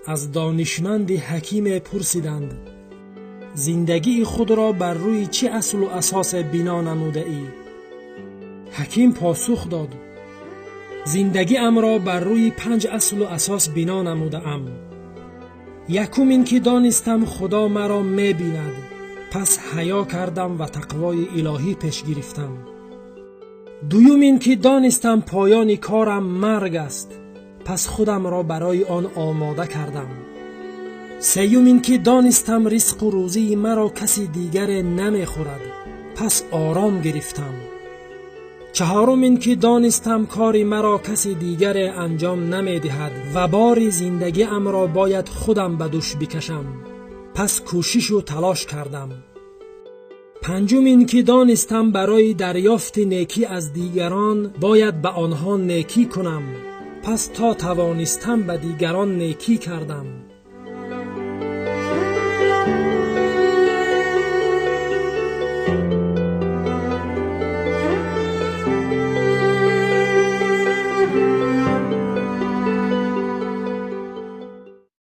از دانشمند حکیم پرسیدند: زندگی خود را بر روی چه اصل و اساس بنا نموده ای؟ حکیم پاسخ داد: زندگی ام را بر روی 5 اصل و اساس بنا نموده ام. یکم این که دانستم خدا مرا می بیند، پس حیا کردم و تقوای الهی پیش گرفتم. دوم این که دانستم پایان کارم مرگ است، پس خودم را برای آن آماده کردم. سیوم این که دانستم رزق و روزی مرا کسی دیگر نمی خورد، پس آرام گرفتم. چهارم این که دانستم کاری مرا کسی دیگر انجام نمی دهد و بار زندگی ام را باید خودم به دوش بکشم، پس کوشش و تلاش کردم. پنجم این که دانستم برای دریافت نیکی از دیگران باید به آنها نیکی کنم، پس تا توانستم به دیگران نیکی کردم.